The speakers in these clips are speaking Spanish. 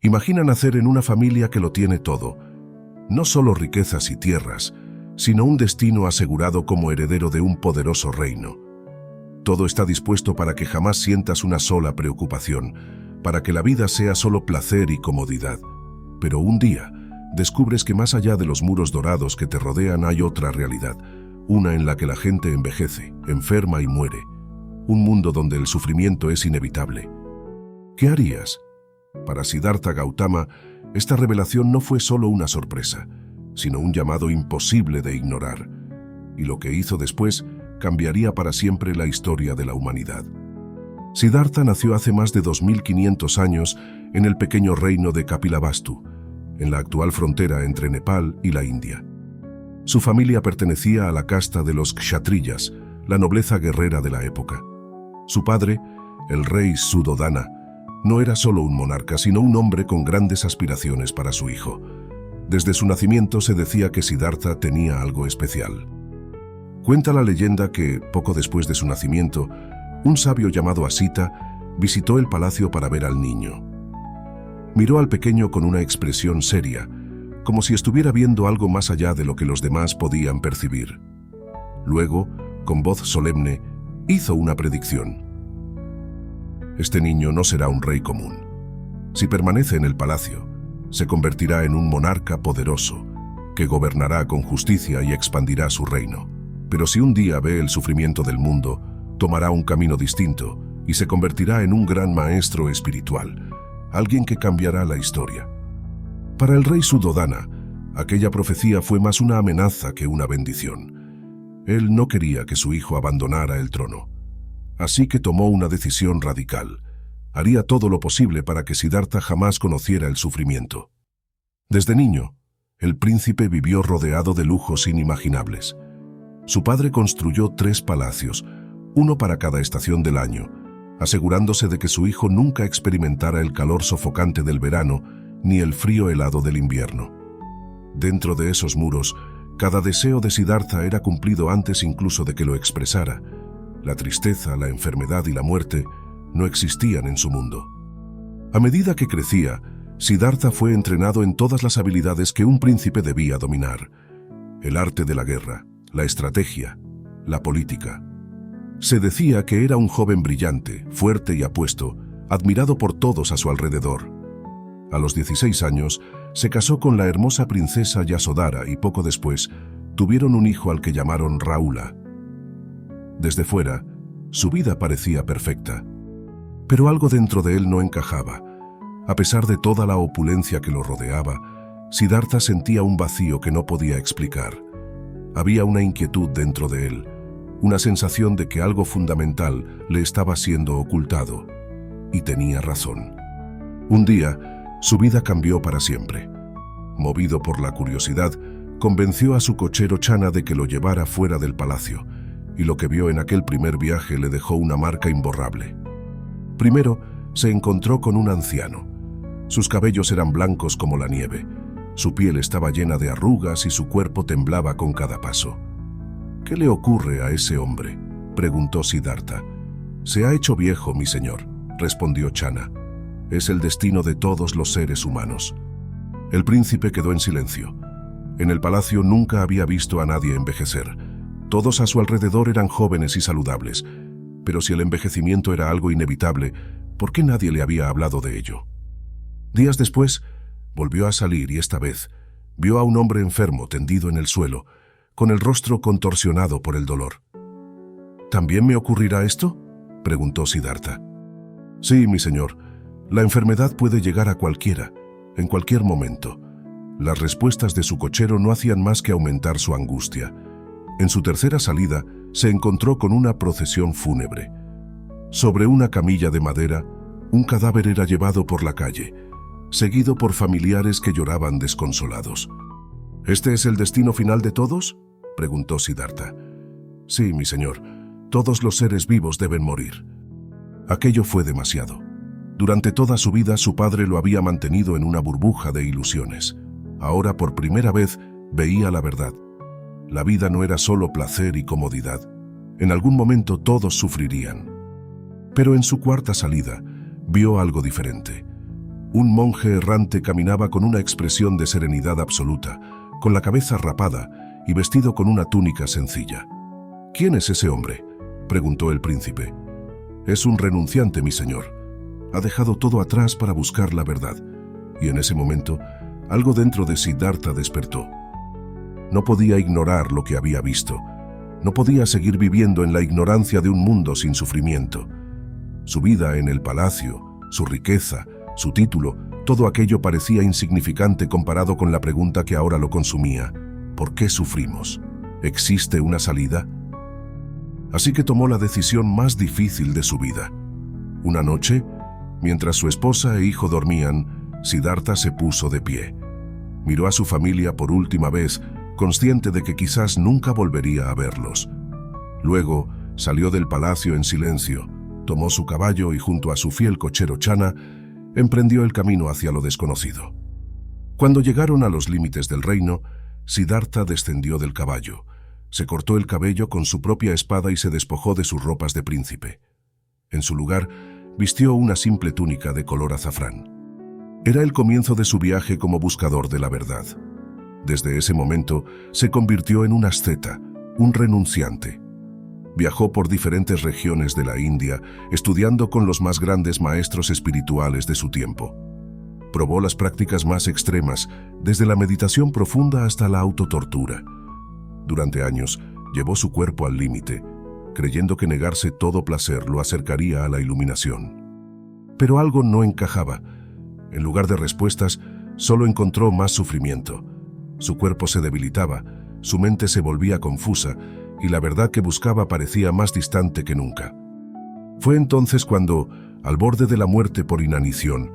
Imagina nacer en una familia que lo tiene todo, no solo riquezas y tierras, sino un destino asegurado como heredero de un poderoso reino. Todo está dispuesto para que jamás sientas una sola preocupación, para que la vida sea solo placer y comodidad. Pero un día, descubres que más allá de los muros dorados que te rodean hay otra realidad, una en la que la gente envejece, enferma y muere, un mundo donde el sufrimiento es inevitable. ¿Qué harías? Para Siddhartha Gautama, esta revelación no fue solo una sorpresa, sino un llamado imposible de ignorar, y lo que hizo después cambiaría para siempre la historia de la humanidad. Siddhartha nació hace más de 2500 años en el pequeño reino de Kapilavastu, en la actual frontera entre Nepal y la India. Su familia pertenecía a la casta de los kshatriyas, la nobleza guerrera de la época. Su padre, el rey Suddhodana, no era solo un monarca, sino un hombre con grandes aspiraciones para su hijo. Desde su nacimiento se decía que Siddhartha tenía algo especial. Cuenta la leyenda que, poco después de su nacimiento, un sabio llamado Asita visitó el palacio para ver al niño. Miró al pequeño con una expresión seria, como si estuviera viendo algo más allá de lo que los demás podían percibir. Luego, con voz solemne, hizo una predicción. Este niño no será un rey común. Si permanece en el palacio, se convertirá en un monarca poderoso, que gobernará con justicia y expandirá su reino. Pero si un día ve el sufrimiento del mundo, tomará un camino distinto y se convertirá en un gran maestro espiritual, alguien que cambiará la historia. Para el rey Suddhodana, aquella profecía fue más una amenaza que una bendición. Él no quería que su hijo abandonara el trono. Así que tomó una decisión radical. Haría todo lo posible para que Siddhartha jamás conociera el sufrimiento. Desde niño, el príncipe vivió rodeado de lujos inimaginables. Su padre construyó 3 palacios, uno para cada estación del año, asegurándose de que su hijo nunca experimentara el calor sofocante del verano ni el frío helado del invierno. Dentro de esos muros, cada deseo de Siddhartha era cumplido antes incluso de que lo expresara. La tristeza, la enfermedad y la muerte no existían en su mundo. A medida que crecía, Siddhartha fue entrenado en todas las habilidades que un príncipe debía dominar: el arte de la guerra, la estrategia, la política. Se decía que era un joven brillante, fuerte y apuesto, admirado por todos a su alrededor. A los 16 años, se casó con la hermosa princesa Yasodhara y poco después tuvieron un hijo al que llamaron Rahula. Desde fuera, su vida parecía perfecta, pero algo dentro de él no encajaba. A pesar de toda la opulencia que lo rodeaba, Siddhartha sentía un vacío que no podía explicar. Había una inquietud dentro de él, una sensación de que algo fundamental le estaba siendo ocultado. Y tenía razón. Un día, su vida cambió para siempre. Movido por la curiosidad, convenció a su cochero Channa de que lo llevara fuera del palacio, y lo que vio en aquel primer viaje le dejó una marca imborrable. Primero, se encontró con un anciano. Sus cabellos eran blancos como la nieve, su piel estaba llena de arrugas y su cuerpo temblaba con cada paso. «¿Qué le ocurre a ese hombre?», preguntó Siddhartha. «Se ha hecho viejo, mi señor», respondió Channa. «Es el destino de todos los seres humanos». El príncipe quedó en silencio. En el palacio nunca había visto a nadie envejecer. Todos a su alrededor eran jóvenes y saludables, pero si el envejecimiento era algo inevitable, ¿por qué nadie le había hablado de ello? Días después, volvió a salir y esta vez vio a un hombre enfermo tendido en el suelo, con el rostro contorsionado por el dolor. ¿También me ocurrirá esto?, preguntó Siddhartha. Sí, mi señor, la enfermedad puede llegar a cualquiera, en cualquier momento. Las respuestas de su cochero no hacían más que aumentar su angustia. En su tercera salida, se encontró con una procesión fúnebre. Sobre una camilla de madera, un cadáver era llevado por la calle, seguido por familiares que lloraban desconsolados. ¿Este es el destino final de todos?, preguntó Siddhartha. Sí, mi señor, todos los seres vivos deben morir. Aquello fue demasiado. Durante toda su vida su padre lo había mantenido en una burbuja de ilusiones. Ahora por primera vez veía la verdad. La vida no era solo placer y comodidad. En algún momento todos sufrirían. Pero en su cuarta salida, vio algo diferente. Un monje errante caminaba con una expresión de serenidad absoluta, con la cabeza rapada y vestido con una túnica sencilla. «¿Quién es ese hombre?», preguntó el príncipe. «Es un renunciante, mi señor. Ha dejado todo atrás para buscar la verdad». Y en ese momento, algo dentro de Siddhartha despertó. No podía ignorar lo que había visto. No podía seguir viviendo en la ignorancia de un mundo sin sufrimiento. Su vida en el palacio, su riqueza, su título, todo aquello parecía insignificante comparado con la pregunta que ahora lo consumía. ¿Por qué sufrimos? ¿Existe una salida? Así que tomó la decisión más difícil de su vida. Una noche, mientras su esposa e hijo dormían, Siddhartha se puso de pie. Miró a su familia por última vez, consciente de que quizás nunca volvería a verlos. Luego salió del palacio en silencio, tomó su caballo y junto a su fiel cochero Channa, emprendió el camino hacia lo desconocido. Cuando llegaron a los límites del reino, Siddhartha descendió del caballo, se cortó el cabello con su propia espada y se despojó de sus ropas de príncipe. En su lugar, vistió una simple túnica de color azafrán. Era el comienzo de su viaje como buscador de la verdad. Desde ese momento, se convirtió en un asceta, un renunciante. Viajó por diferentes regiones de la India, estudiando con los más grandes maestros espirituales de su tiempo. Probó las prácticas más extremas, desde la meditación profunda hasta la autotortura. Durante años, llevó su cuerpo al límite, creyendo que negarse todo placer lo acercaría a la iluminación. Pero algo no encajaba. En lugar de respuestas, solo encontró más sufrimiento. Su cuerpo se debilitaba, su mente se volvía confusa y la verdad que buscaba parecía más distante que nunca. Fue entonces cuando, al borde de la muerte por inanición,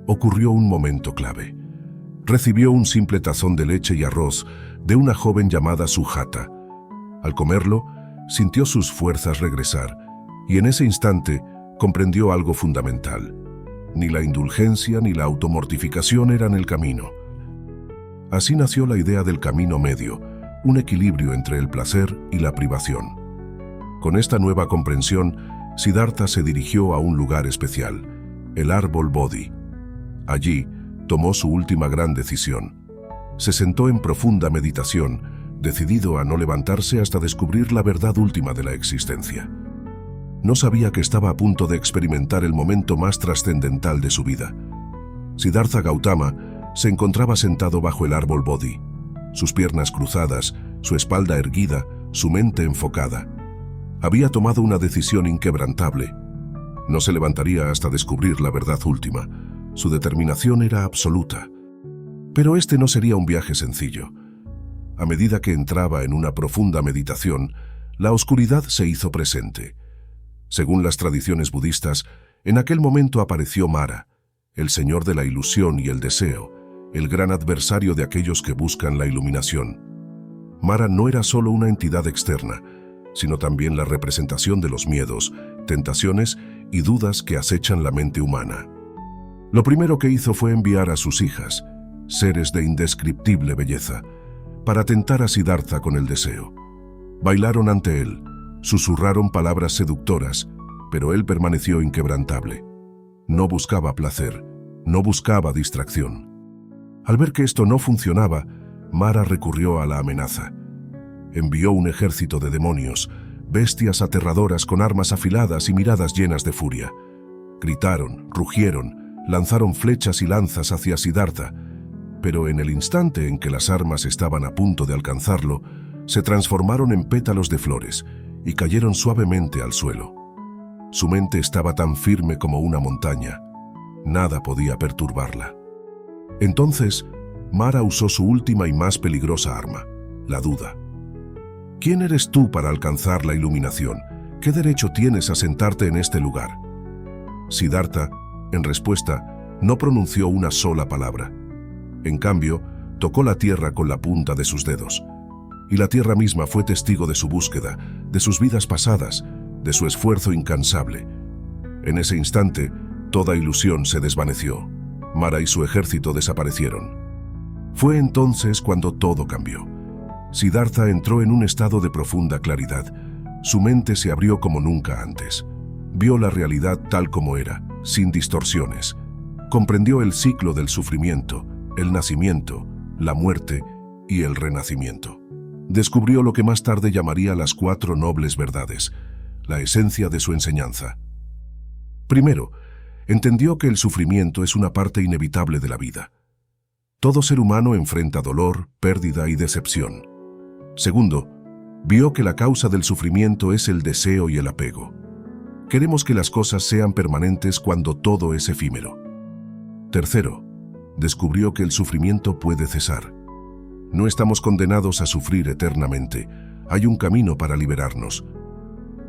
ocurrió un momento clave. Recibió un simple tazón de leche y arroz de una joven llamada Sujata. Al comerlo, sintió sus fuerzas regresar y en ese instante comprendió algo fundamental. Ni la indulgencia ni la automortificación eran el camino. Así nació la idea del camino medio, un equilibrio entre el placer y la privación. Con esta nueva comprensión, Siddhartha se dirigió a un lugar especial, el árbol Bodhi. Allí, tomó su última gran decisión. Se sentó en profunda meditación, decidido a no levantarse hasta descubrir la verdad última de la existencia. No sabía que estaba a punto de experimentar el momento más trascendental de su vida. Siddhartha Gautama se encontraba sentado bajo el árbol Bodhi, sus piernas cruzadas, su espalda erguida, su mente enfocada. Había tomado una decisión inquebrantable. No se levantaría hasta descubrir la verdad última. Su determinación era absoluta. Pero este no sería un viaje sencillo. A medida que entraba en una profunda meditación, la oscuridad se hizo presente. Según las tradiciones budistas, en aquel momento apareció Mara, el señor de la ilusión y el deseo, el gran adversario de aquellos que buscan la iluminación. Mara no era solo una entidad externa, sino también la representación de los miedos, tentaciones y dudas que acechan la mente humana. Lo primero que hizo fue enviar a sus hijas, seres de indescriptible belleza, para tentar a Siddhartha con el deseo. Bailaron ante él, susurraron palabras seductoras, pero él permaneció inquebrantable. No buscaba placer, no buscaba distracción. Al ver que esto no funcionaba, Mara recurrió a la amenaza. Envió un ejército de demonios, bestias aterradoras con armas afiladas y miradas llenas de furia. Gritaron, rugieron, lanzaron flechas y lanzas hacia Siddhartha, pero en el instante en que las armas estaban a punto de alcanzarlo, se transformaron en pétalos de flores y cayeron suavemente al suelo. Su mente estaba tan firme como una montaña. Nada podía perturbarla. Entonces, Mara usó su última y más peligrosa arma, la duda. ¿Quién eres tú para alcanzar la iluminación? ¿Qué derecho tienes a sentarte en este lugar? Siddhartha, en respuesta, no pronunció una sola palabra. En cambio, tocó la tierra con la punta de sus dedos. Y la tierra misma fue testigo de su búsqueda, de sus vidas pasadas, de su esfuerzo incansable. En ese instante, toda ilusión se desvaneció. Mara y su ejército desaparecieron. Fue entonces cuando todo cambió. Siddhartha entró en un estado de profunda claridad. Su mente se abrió como nunca antes. Vio la realidad tal como era, sin distorsiones. comprendió el ciclo del sufrimiento, el nacimiento, la muerte y el renacimiento. Descubrió lo que más tarde llamaría las 4 nobles verdades, la esencia de su enseñanza. Primero, entendió que el sufrimiento es una parte inevitable de la vida. Todo ser humano enfrenta dolor, pérdida y decepción. Segundo, vio que la causa del sufrimiento es el deseo y el apego. Queremos que las cosas sean permanentes cuando todo es efímero. Tercero, descubrió que el sufrimiento puede cesar. No estamos condenados a sufrir eternamente. Hay un camino para liberarnos.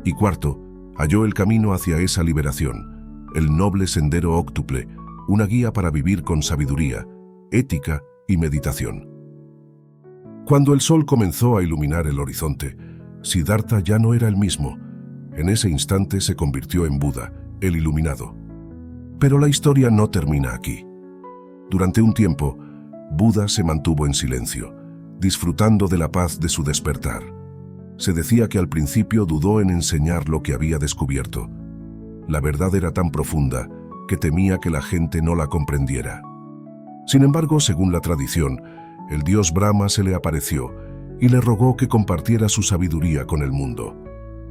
Y cuarto, halló el camino hacia esa liberación, el noble sendero óctuple, una guía para vivir con sabiduría, ética y meditación. Cuando el sol comenzó a iluminar el horizonte, Siddhartha ya no era el mismo. En ese instante se convirtió en Buda, el iluminado. Pero la historia no termina aquí. Durante un tiempo, Buda se mantuvo en silencio, disfrutando de la paz de su despertar. Se decía que al principio dudó en enseñar lo que había descubierto. La verdad era tan profunda que temía que la gente no la comprendiera. Sin embargo, según la tradición, el dios Brahma se le apareció y le rogó que compartiera su sabiduría con el mundo.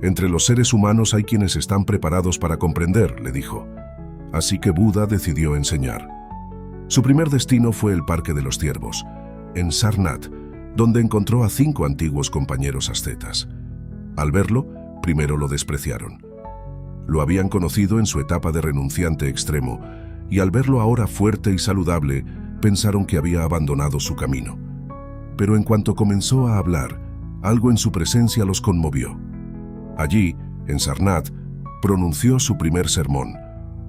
Entre los seres humanos hay quienes están preparados para comprender, le dijo. Así que Buda decidió enseñar. Su primer destino fue el Parque de los Ciervos, en Sarnath, donde encontró a 5 antiguos compañeros ascetas. Al verlo, primero lo despreciaron. Lo habían conocido en su etapa de renunciante extremo, y al verlo ahora fuerte y saludable, pensaron que había abandonado su camino. Pero en cuanto comenzó a hablar, algo en su presencia los conmovió. Allí, en Sarnath, pronunció su primer sermón,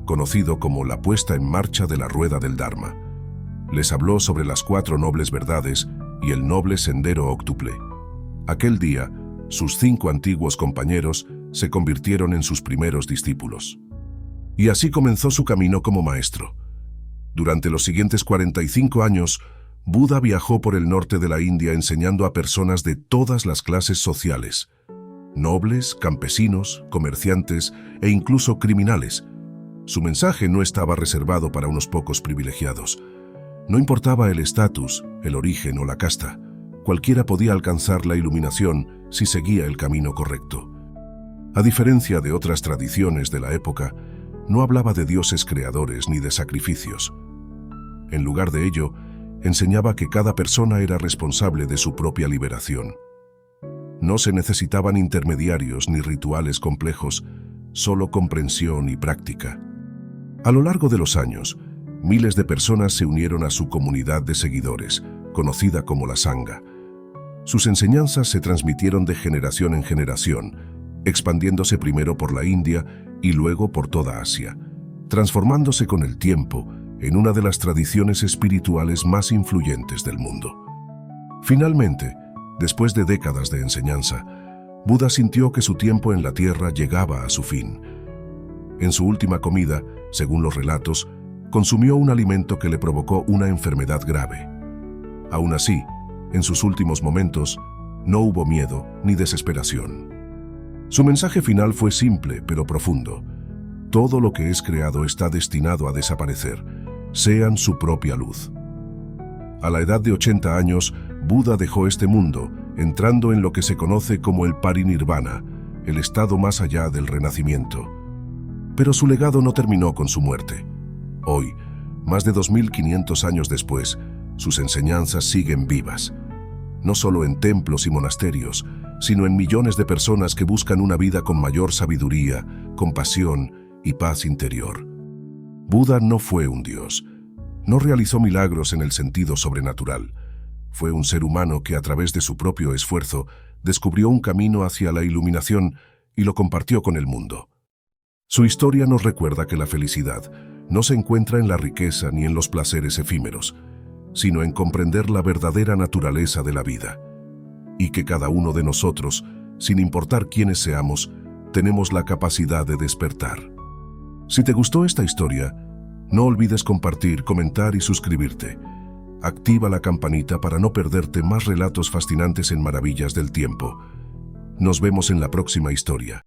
conocido como la puesta en marcha de la rueda del Dharma. Les habló sobre las 4 nobles verdades y el noble sendero óctuple. Aquel día, sus 5 antiguos compañeros se convirtieron en sus primeros discípulos. Y así comenzó su camino como maestro. Durante los siguientes 45 años, Buda viajó por el norte de la India enseñando a personas de todas las clases sociales, nobles, campesinos, comerciantes e incluso criminales. Su mensaje no estaba reservado para unos pocos privilegiados. No importaba el estatus, el origen o la casta. Cualquiera podía alcanzar la iluminación si seguía el camino correcto. A diferencia de otras tradiciones de la época, no hablaba de dioses creadores ni de sacrificios. En lugar de ello, enseñaba que cada persona era responsable de su propia liberación. No se necesitaban intermediarios ni rituales complejos, solo comprensión y práctica. A lo largo de los años, miles de personas se unieron a su comunidad de seguidores, conocida como la Sangha. Sus enseñanzas se transmitieron de generación en generación, expandiéndose primero por la India y luego por toda Asia, transformándose con el tiempo en una de las tradiciones espirituales más influyentes del mundo. Finalmente, después de décadas de enseñanza, Buda sintió que su tiempo en la tierra llegaba a su fin. En su última comida, según los relatos, consumió un alimento que le provocó una enfermedad grave. Aún así, en sus últimos momentos, no hubo miedo ni desesperación. Su mensaje final fue simple pero profundo. Todo lo que es creado está destinado a desaparecer. Sean su propia luz. A la edad de 80 años, Buda dejó este mundo, entrando en lo que se conoce como el parinirvana, el estado más allá del renacimiento. Pero su legado no terminó con su muerte. Hoy, más de 2500 años después, sus enseñanzas siguen vivas. No solo en templos y monasterios, sino en millones de personas que buscan una vida con mayor sabiduría, compasión y paz interior. Buda no fue un dios. No realizó milagros en el sentido sobrenatural. Fue un ser humano que a través de su propio esfuerzo descubrió un camino hacia la iluminación y lo compartió con el mundo. Su historia nos recuerda que la felicidad no se encuentra en la riqueza ni en los placeres efímeros, sino en comprender la verdadera naturaleza de la vida, y que cada uno de nosotros, sin importar quiénes seamos, tenemos la capacidad de despertar. Si te gustó esta historia, no olvides compartir, comentar y suscribirte. Activa la campanita para no perderte más relatos fascinantes en Maravillas del Tiempo. Nos vemos en la próxima historia.